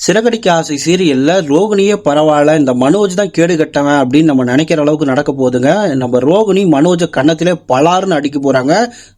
சிறகடிக்க ஆசை சீரியல்ல ரோகிணியே பரவாயில்ல, இந்த மனோஜ் தான் கேடு கட்டவன் அப்படின்னு நம்ம நினைக்கிற அளவுக்கு நடக்க போகுதுங்க. நம்ம ரோகிணி மனோஜ கன்னத்திலே பலாருன்னு அடிக்க போறாங்க.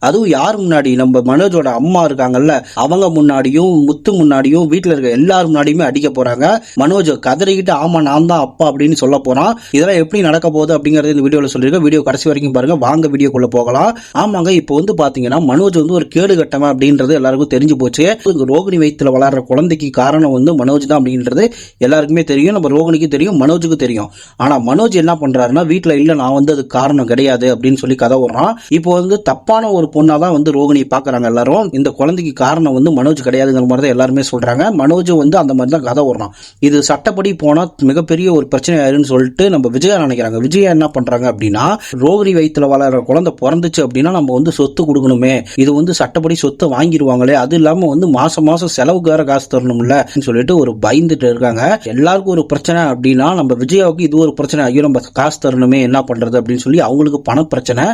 அதுவும் யார் முன்னாடி? நம்ம மனோஜோட அம்மா இருக்காங்கல்ல, அவங்க முன்னாடியும் முத்து முன்னாடியும் வீட்டுல இருக்க எல்லாரும் முன்னாடியுமே அடிக்க போறாங்க. மனோஜ் கதறிக்கிட்டு ஆமா நான் தான் அப்பா அப்படின்னு சொல்ல போறான். இதெல்லாம் எப்படி நடக்க போகுது அப்படிங்கறது இந்த வீடியோல சொல்லிருக்கேன். வீடியோ கடைசி வரைக்கும் பாருங்க. வாங்க வீடியோக்குள்ள போகலாம். ஆமாங்க, இப்போ பாத்தீங்கன்னா மனோஜ் ஒரு கேடு கட்டவன் அப்படின்றது எல்லாருக்கும் தெரிஞ்சு போச்சு. ரோகிணி வயித்துல வளர்ற குழந்தைக்கு காரணம் மனோஜ் தான் அப்படின்றது எல்லாருக்குமே தெரியும். நம்ம ரோகிணிக்கு தெரியும், மனோஜுக்கு தெரியும். ஆனா மனோஜ் என்ன பண்றாருன்னா, வீட்டுல இல்ல நான் அது காரணம் கிடையாது அப்படின்னு சொல்லி கதை விடுறான். இப்போ தப்பான ஒரு பொண்ணாதான் ரோகிணி பாக்குறாங்க எல்லாரும். இந்த குழந்தைக்கு காரணம் மனோஜ் கிடையாதுங்கிற மாதிரி தான் எல்லாருமே சொல்றாங்க. மனோஜ் அந்த மாதிரி தான் கதை விடுறான். இது சட்டப்படி போனா மிகப்பெரிய ஒரு பிரச்சனை ஆயிருன்னு சொல்லிட்டு நம்ம விஜயா நினைக்கிறாங்க. விஜயா என்ன பண்றாங்க அப்படின்னா, ரோகிணி வயித்துல வளர்ற குழந்தை பிறந்துச்சு அப்படின்னா நம்ம சொத்து கொடுக்கணுமே, இது சட்டப்படி சொத்தை வாங்கிடுவாங்களே, அது இல்லாம மாசம் மாசம் செலவுக்கு வேற காசு தரணும்ல சொல்லிட்டு ஒரு பயந்துட்டு இருக்காங்க. எல்லாருக்கும் ஒரு பிரச்சனை அப்படின்னா நம்ம விஜயாவுக்கு இது ஒரு பிரச்சனை. ஐயோ நம்ம காசு தரணுமே என்ன பண்றது அப்படின்னு சொல்லி அவங்களுக்கு பண பிரச்சனை.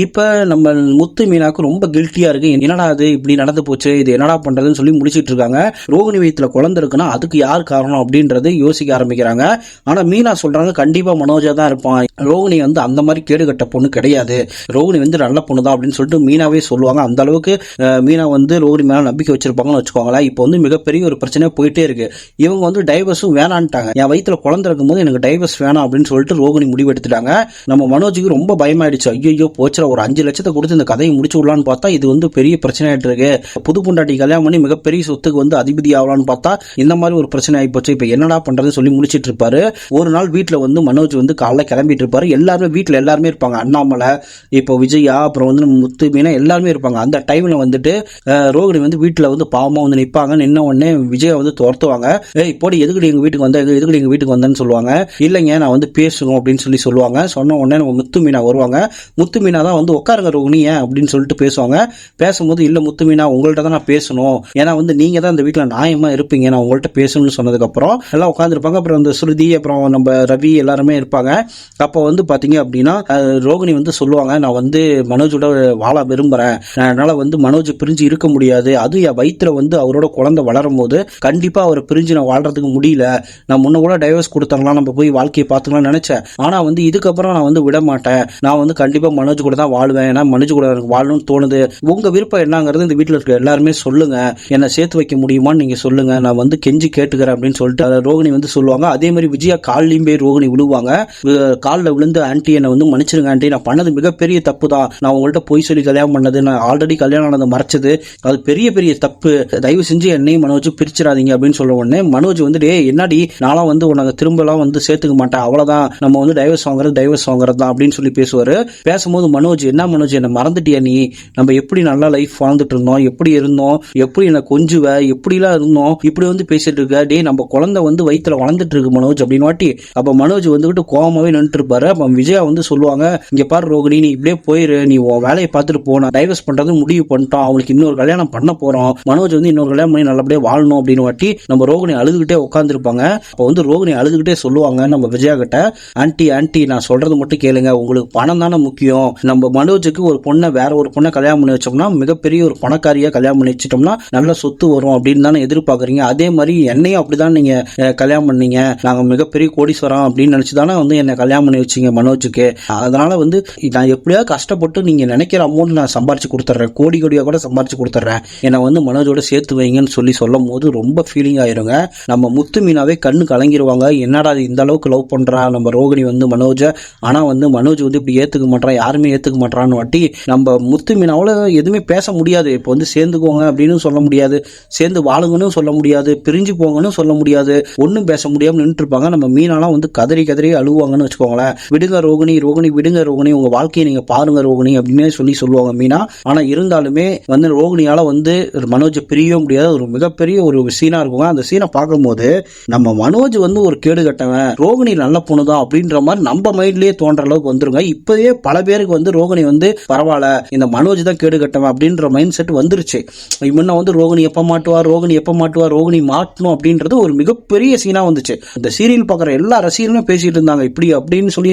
இப்ப நம்ம முத்து மீனாக்கு ரொம்ப கில்ட்டியா இருக்கு. என்னடா அது இப்படி நடந்து போச்சு, இது என்னடா பண்றதுன்னு சொல்லி முடிச்சிட்டு இருக்காங்க. ரோகிணி வயித்துல குழந்தை இருக்குன்னா அதுக்கு யார் காரணம் அப்படின்றது யோசிக்க ஆரம்பிக்கிறாங்க. ஆனா மீனா சொல்றாங்க கண்டிப்பா மனோஜா தான் இருப்பான். ரோகிணி அந்த மாதிரி கேடு கட்ட பொண்ணு கிடையாது, ரோகிணி நல்ல பொண்ணு தான் அப்படின்னு சொல்லிட்டு மீனாவே சொல்லுவாங்க. அந்த அளவுக்கு மீனா ரோகிணி மேல நம்பிக்கை வச்சிருப்பாங்கன்னு வச்சுக்கோங்களேன். இப்போ மிகப்பெரிய ஒரு பிரச்சனை போயிட்டே இருக்கு. இவங்க டைவர்ஸும் வேணான்ட்டாங்க. என் வயித்துல குழந்தை இருக்கும் போது எனக்கு டைவர்ஸ் வேணாம் அப்படின்னு சொல்லிட்டு ரோகிணி முடிவு எடுத்துட்டாங்க. நம்ம மனோஜுக்கு ரொம்ப பயமாயிடுச்சு. ஐயோ போச்சுல, ஒரு 5 லட்சத்தை கொடுத்து இந்த கதையை முடிச்சு விடலான்னு பார்த்தா இது பெரிய பிரச்சனை ஆயிட்டு இருக்கு. புது பொண்டாட்டி கல்யாணம் பண்ணி மிகப்பெரிய சொத்துக்கு அதிபதி ஆகலான்னு பார்த்தா இந்த மாதிரி ஒரு பிரச்சனை ஆகி போச்சு. இப்ப என்னடா பண்றதுன்னு சொல்லி முடிச்சிட்டு இருப்பாரு. ஒரு நாள் வீட்டுல மனோஜ் காலைல கிளம்பிட்டு இருப்பாரு. எல்லாருமே வீட்டுல எல்லாருமே இருப்பாங்க. அண்ணாமலை, இப்போ விஜயா, அப்புறம் முத்து மீனா எல்லாருமே இருப்பாங்க. அந்த டைம்ல ரோகிணி வீட்டுல பாவமா நிப்பாங்க. நின்ன உடனே விஜயா துரத்துவாங்க. இப்போடி எதுக்கு எங்க வீட்டுக்கு வந்த, எதுக்கு எங்க வீட்டுக்கு வந்தேன்னு சொல்லுவாங்க. இல்லைங்க நான் பேசணும் அப்படின்னு சொல்லி சொல்லுவாங்க. சொன்ன உடனே நம்ம முத்து மீனா வருவாங்க. முத்து மீனா தான் உட்காருங்க ரோகிணி அப்படின்னு சொல்லிட்டு பேசுவாங்க. பேசும்போது இல்ல முத்து மீனா உங்கள்ட்ட தான் நான் பேசணும், ஏன்னா நீங்க தான் இந்த வீட்டுல நியாயமா இருப்பீங்க, நான் உங்கள்ட்ட பேசணும்னு சொன்னதுக்கு அப்புறம் எல்லாம் உட்காந்துருப்பாங்க. அப்புறம் ஸ்ருதி, அப்புறம் நம்ம ரவி எல்லாருமே இருப்பாங்க. அப்போ பாத்தீங்க அப்படின்னா ரோகிணி சொல்லுவாங்க, நான் மனோஜோட வாழ விரும்புறேன், அதனால மனோஜ் பிரிஞ்சு இருக்க முடியாது, அது என் வயிற்றுல அவரோட குழந்தை வளரும் போது கண்டிப்பா அவர் பிரிஞ்சு நான் வாழ்றதுக்கு முடியல, நான் முன்ன கூட டைவர்ஸ் கொடுத்தாங்களாம், நம்ம போய் வாழ்க்கையை பார்த்துக்கலாம் நினைச்சேன், ஆனா இதுக்கப்புறம் நான் விட மாட்டேன், நான் கண்டிப்பா மனோஜ் கூட தான் வாழ்வேன், ஏன்னா மனோஜ் கூட எனக்கு வாழணும்னு தோணுது, உங்க விருப்பம் என்னங்கிறது இந்த வீட்டுல இருக்க எல்லாருமே சொல்லுங்க, என்ன சேர்த்து வைக்க முடியுமான்னு நீங்க சொல்லுங்க, நான் கெஞ்சி கேட்டுக்கிறேன் அப்படின்னு சொல்லிட்டு ரோகிணி சொல்லுவாங்க. அதே மாதிரி விஜயா காலையும் போய் ரோகிணி விழுவாங்க. காலில் விழுந்து ஆன்டி என்ன மன்னிச்சிருங்க ஆன்டி, நான் பண்ணது மிகப்பெரிய தப்பு தான், நான் உங்கள்கிட்ட போய் சொல்லி கல்யாணம் பண்ணது, நான் ஆல்ரெடி கல்யாணம் ஆனதை மறைச்சது, அது பெரிய பெரிய தப்பு, தயவு செஞ்சு என்னையும் மனோஜ் பிரிச்சிடாதீங்க அப்படின்னு சொல்ல உடனே மனோஜ் என்னடி நான்லாம் உனக்கு திரும்பலாம் சேர்த்துக்க மாட்டேன், அவ்வளவுதான், நம்ம டைவர்ஸ் வாங்குறது தான் அப்படின்னு சொல்லி பேசுவாரு. பேசும்போது மனோஜ் என்ன மறந்துட்டியா நீ, நம்ம எப்படி நல்லா லைஃப் வாழ்ந்துட்டு இருந்தோம், எப்படி இருந்தோம், எப்படி என்ன கொஞ்சுவ, எப்படிலாம் இருந்தோம், இப்படி பேசிட்டு இருக்க, டே நம்ம குழந்தை வயிற்றுல வளர்ந்துட்டு இருக்கு மனோஜ் அப்படின்னு வாட்டி. அப்ப மனோஜ் கோவமாவே நின்று இருப்பாரு. அப்ப விஜயா சொல்லுவாங்க, இங்க பாரு ரோகிணி, நீ இப்படியே போயிரு, நீ உன் வேலையை பார்த்துட்டு போன, டைவர்ஸ் பண்றது முடிவு பண்ணிட்டோம், அவனுக்கு இன்னொரு கல்யாணம் பண்ண போறோம், மனோஜ் இன்னொரு கல்யாணம் பண்ணி நல்லபடியா வாழணும் அப்படின்னு வாட்டி நம்ம ரோகிணி அழுதுகிட்டே உட்காந்துருப்பாங்க. அப்போ ரோகிணி அழுதுகிட்டே சொல்லுவாங்க நம்ம விஜயா கிட்ட, ஆன்டி நான் சொல்றது மட்டும் கேளுங்க, உங்களுக்கு பணம் தானே முக்கியம், நம்ம மனோஜுக்கு ஒரு பொண்ணை வேற ஒரு பொண்ணை கல்யாணம் பண்ணி வச்சோம்னா மிகப்பெரிய ஒரு பணக்காரியா கல்யாணம் பண்ணி வச்சிட்டோம்னா நல்ல சொத்து வரும் அப்படின்னு தானே எதிர்பார்க்கறீங்க, அதே மாதிரி என்னையும் அப்படிதான் நீங்க கல்யாணம் பண்ணீங்க, நாங்க மிகப்பெரிய கோடீஸ்வரம் அப்படின்னு நினைச்சுதானே என்ன கல்யாணம் பண்ணி வச்சீங்க மனோஜுக்கு, அதனால நான் எப்படியாவது கஷ்டப்பட்டு நீங்க நினைக்கிற அமௌண்ட் நான் சம்பாரிச்சு கொடுத்துறேன், கோடியா கூட சம்பாரிச்சு கொடுத்துறேன், என்ன மனோஜோட சேர்த்து வைங்கன்னு சொல்லும் போது ரொம்ப ஃபீலிங் ஆயிருங்க. நம்ம முத்து மீனாவே கண்ணு கலங்கிடுவாங்க. என்னடா இந்த அளவுக்கு லவ் பண்றா நம்ம ரோகிணி மனோஜ, ஆனா மனோஜ் இப்படி ஏத்துக்க மாட்டான், யாருமே ஏத்துக்க மாட்டான்னு வாட்டி நம்ம முத்து மீனாவோட எதுவுமே பேச முடியாது. இப்போ சேர்ந்துக்கோங்க அப்படின்னு சொல்ல முடியாது, சேர்ந்து வாழுங்கன்னு சொல்ல முடியாது, பிரிஞ்சு போங்கன்னு சொல்ல முடியாது, ஒன்னும் பேச முடியாம நின்று இருப்பாங்க. நம்ம மீனாலாம் கதறி அழுவாங்கன்னு வச்சுக்கோங்களேன். விடுங்க ரோகிணி விடுங்க ரோகிணி, உங்க வாழ்க்கையை நீங்க பாருங்க ரோகிணி அப்படின்னு சொல்லுவாங்க மீனா. ஆனா இருந்தாலுமே ரோகிணியால மனோஜ் பிரியவே முடியாது. ஒரு மிகப்பெரிய ஒரு சீனா இருக்குங்க. அந்த சீனை பார்க்கும்போது நம்ம மனோஜ் ஒரு கேடு கட்டவன், ரோகிணி நல்ல பொண்ணுதான் அப்படின்ற மாதிரி நம்ம மைண்ட்லயே தோன்ற அளவுக்கு வந்துருங்க. இப்பவே பல பேருக்கு ரோகிணி பரவாயில்ல, இந்த மனோஜ் தான் கேடு கட்டவன் அப்படின்ற மைண்ட் செட் வந்துருச்சு. முன்ன ரோகிணி எப்ப மாட்டுவா, ரோகிணி மாட்டணும் அப்படின்றது ஒரு மிகப்பெரிய சீனா வந்துச்சு. இந்த சீரியல் பார்க்குற எல்லா ரசிகர்களும் பேசிட்டு இருந்தாங்க, இப்படி அப்படின்னு சொல்லி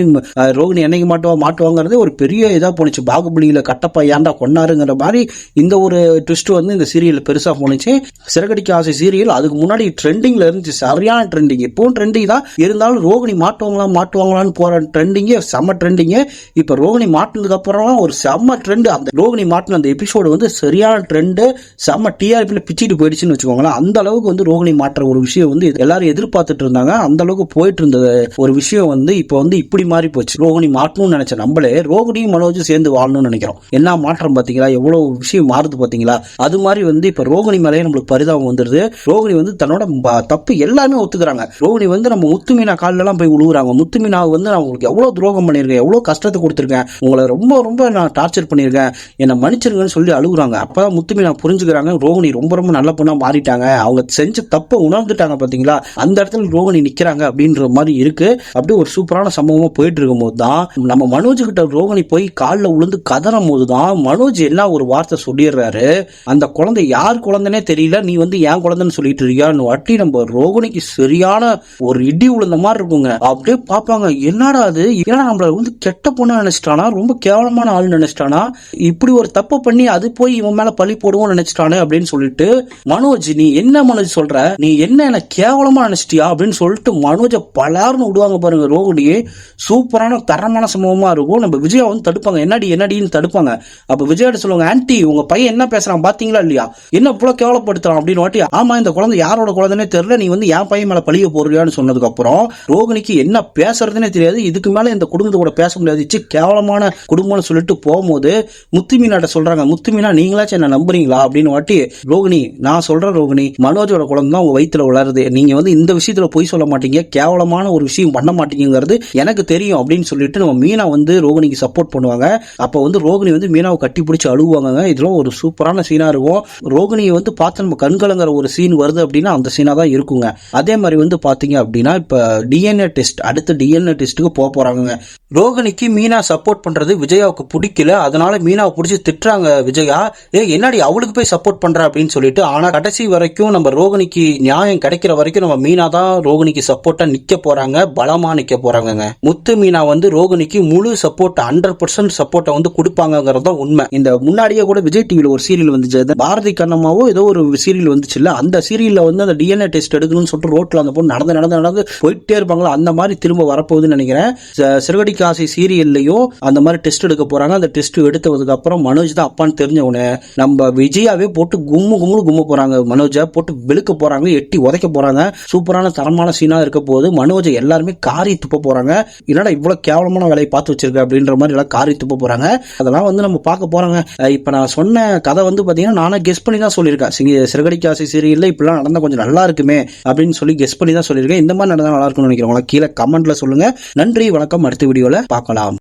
ரோகிணி என்னைக்கு மாட்டுவாங்கிறது ஒரு பெரிய இதா போனுச்சு. பாகுபலியில கட்டப்பா ஏன்டா கொன்னாருங்கிற மாதிரி இந்த ஒரு ட்விஸ்ட் இந்த சீரியல் பெருசா போனுச்சு. சிறகடிக்க ஆசை சீரியல் அதுக்கு முன்னாடி ட்ரெண்டிங்ல இருந்துச்சு, சரியான ட்ரெண்டிங். இப்பவும் ட்ரெண்டிங் தான் இருந்தாலும் ரோகிணி மாட்டுவாங்களான்னு போற ட்ரெண்டிங்கே செம்ம ட்ரெண்டிங். இப்ப ரோகிணி மாட்டினதுக்கு அப்புறம் ஒரு செம்ம ட்ரெண்ட். அந்த ரோகிணி மாட்டின அந்த எபிசோடு வந்து சரியான ட்ரெண்ட், செம்ம டிஆர்பியில் பிச்சிட்டு போயிடுச்சுன்னு வச்சுக்கோங்களேன். அந்த அளவுக்கு வந்து ரோகிணி மாற்ற ஒரு விஷயம் வந்து எல்லாரும் எதிர்பார்த்துட்டு இருந்தாங்க. அந்த அளவுக்கு போயிட்டு இருந்த ஒரு விஷயம் வந்து இப்ப வந்து இப்படி மாறி போச்சு. ரோகிணி மாட்டணும்னு நினைச்ச நம்மளே ரோகிணியும் மனோஜும் சேர்ந்து வாழணும்னு நினைக்கிறோம். என்ன மாற்றம் பாத்தீங்களா, எவ்வளவு விஷயம் மாறுது பாத்தீங்களா. அது மாதிரி வந்து இப்ப ரோகிணி மேலேயே நம்மளுக்கு பரிதாபம் வந்துருது. ரோகிணி வந்து தன்னோட தப்பு எல்லாமே ஒத்துக்கிறாங்க. ரோகிணி வந்து நம்ம முத்துமீனா காலில எல்லாம் போய் விழுகுறாங்க. முத்துமீனா வந்து நான் உங்களுக்கு எவ்வளவு துரோகம் பண்ணிருக்கேன், எவ்வளவு கஷ்டத்தை கொடுத்திருக்கேன், உங்களை ரொம்ப ரொம்ப நான் டார்ச்சர் பண்ணிருக்கேன், என்னை மன்னிச்சிருங்கன்னு சொல்லி அழுகுறாங்க. அப்பதான் முத்துமீனா புரிஞ்சுக்கிறாங்க ரோகிணி ரொம்ப ரொம்ப நல்ல பொண்ணா மாறிட்டாங்க, அவங்க செஞ்ச தப்பை உணர்ந்துட்டாங்க பாத்தீங்களா. அந்த இடத்துல ரோகிணி நிக்கிறாங்க அப்படின்ற மாதிரி இருக்கு. அப்படி ஒரு சூப்பரான சம்பவமா போயிட்டு இருக்கும் போதுதான் நம்ம மனோஜ் கிட்ட ரோகிணி போய் காலில் விழுந்து கதறும் போதுதான் மனோஜ் என்ன ஒரு வார்த்தை சொல்லிடுறாரு, அந்த குழந்தை யார் குழந்தைனே தெரியல, நீ வந்து ஏன் குழந்தைன்னு சொல்லிட்டு இருக்கியான்னு வாட்டி நம்ம ரோகிணிக்கு சரியான ஒரு இடி விழுந்த மாதிரி இருக்குங்க. அப்படியே பாப்பாங்க, என்னடா அது, ஏன்னா நம்மள வந்து கெட்ட பொண்ணு நினைச்சிட்டானா, ரொம்ப கேவலமான ஆள் நினைச்சிட்டானா, இப்படி ஒரு தப்பு பண்ணி அது போய் இவன் மேல பழி போடுவோம் நினைச்சிட்டானே அப்படின்னு சொல்லிட்டு, மனோஜ் நீ என்ன மனோஜ் சொல்ற, நீ என்ன கேவலமா நினைச்சிட்டியா அப்படின்னு சொல்லிட்டு மனோஜ பலார்னு விடுவாங்க பாருங்க. ரோகிணி சூப்பரான தரமான சம்பவமா இருக்கும். நம்ம விஜயா வந்து தடுப்பாங்க, என்னடின்னு தடுப்பாங்க. அப்ப விஜயாட்ட சொல்லுவாங்க, ஆன்டி உங்க பையன் என்ன பேசுறான் பாத்தீங்களா இல்லையா, என்ன இவ்வளவு கேவலப்படுத்துறான் அப்படின்னு வாட்டி, ஆமா இந்த குழந்தை யாரோட குழந்தைனே தெரியல, நீ வந்து என் பையன் மேல பழிய போறியான்னு சொன்னதுக்கு அப்புறம் ரோகிணிக்கு என்ன பேசுறதுனே தெரியாது. இதுக்கு மேல இந்த குடும்பத்தோட பேச முடியாது, கேவலமான குடும்பம்னு சொல்லிட்டு போகும்போது முத்துமீனாட்ட சொல்றாங்க, முத்துமீனா நீங்களாச்சும் என்ன நம்புறீங்களா அப்படின்னு வாட்டி, ரோகிணி நான் சொல்றேன் ரோகிணி, மனோஜோட குழந்தை தான் உங்க வயிற்றுல வளருது, நீங்க வந்து இந்த விஷயத்துல பொய் சொல்ல மாட்டீங்க, கேவலமான ஒரு விஷயம் பண்ண மாட்டீங்கிறது எனக்கு தெரியும் அப்படின்னு சொல்லிட்டு நம்ம மீனா வந்து ரோகிணிக்கு சப்போர்ட் பண்ணுவாங்க. அப்ப வந்து ரோகிணி வந்து மீனாவை கட்டி பிடிச்சி அழுவாங்க. இதெல்லாம் ஒரு சூப்பரான சீனா இருக்கும். ரோகிணியை வந்து பார்த்து நம்ம கண்கலங்கிற ஒரு சீன் வருது அப்படின்னா அந்த சீனா தான் இருக்குங்க. அதே மாதிரி வந்து பாத்தீங்க அப்படின்னா இப்ப டிஎன்ஏ டெஸ்ட், அடுத்த டிஎன்ஏ டெஸ்ட்டுக்கு போறாங்க. ரோகிணிக்கு மீனா சப்போர்ட் பண்றது விஜயாவுக்கு பிடிக்கல, அதனால மீனாவை பிடிச்சி திட்டுறாங்க விஜயா, என்னடி அவளுக்கு போய் சப்போர்ட் பண்ற அப்படின்னு சொல்லிட்டு. ஆனா கடைசி வரைக்கும் நம்ம ரோகிணிக்கு நியாயம் கிடைக்கிற வரைக்கும் நம்ம மீனா தான் ரோகிணிக்கு சப்போர்ட்டா நிக்க போறாங்க, பலமா நிக்க போறாங்க. முத்து மீனா வந்து ரோகிணிக்கு முழு சப்போர்ட் 100% சப்போர்ட்டை வந்து கொடுப்பாங்கிறது தான் உண்மை. இந்த முன்னாடியே கூட விஜய் டிவில ஒரு சீரியல் வந்துச்சு, பாரதி கண்ணம்மாவோ ஏதோ ஒரு சீரியல் வந்துச்சு இல்ல, அந்த சீரியல்ல வந்து அந்த டிஎன்ஏ டெஸ்ட் எடுக்கணும்னு சொல்லிட்டு ரோட்ல அந்த பொண்ணு நடந்து போயிட்டே இருப்பாங்களா, அந்த மாதிரி திரும்ப வரப்போகுதுன்னு நினைக்கிறேன். சிறுகடி காசி சீரியல்லையும் அந்த மாதிரி டெஸ்ட் எடுக்க போறாங்க. அந்த டெஸ்ட் எடுத்ததுக்கு அப்புறம் மனோஜ் தான் அப்பான்னு தெரிஞ்ச உடனே நம்ம விஜயாவே போட்டு கும்மு போறாங்க, மனோஜை போட்டு வெளுக்க போறாங்க, எட்டி உதைக்க போறாங்க. சூப்பரான தரமான சீனா இருக்க போது மனோஜை எல்லாருமே காரி துப்ப போறாங்க. என்னடா இவ்வளவு கேவலமான வேலையை பார்த்து வச்சிருக்க அப்படின்ற மாதிரி எல்லாம் காரி துப்ப போறாங்க. அதெல்லாம் வந்து நம்ம பார்க்க போறாங்க. இப்ப நான் சொன்ன கதை வந்து பாத்தீங்கன்னா நானே கெஸ் பண்ணி தான் சொல்லியிருக்கேன். சிறுகடிக்காசி சீரியல்ல இப்படிலாம் நடந்தா கொஞ்சம் நல்லா இருக்குமே அப்படின்னு சொல்லி கெஸ் பண்ணி தான் சொல்லியிருக்கேன். இந்த மாதிரி நடந்தா நல்லா இருக்கும்னு நினைக்கிறவங்களா கீழே கமெண்ட்ல சொல்லுங்க. நன்றி, வணக்கம். அடுத்த வீடியோல பார்க்கலாம்.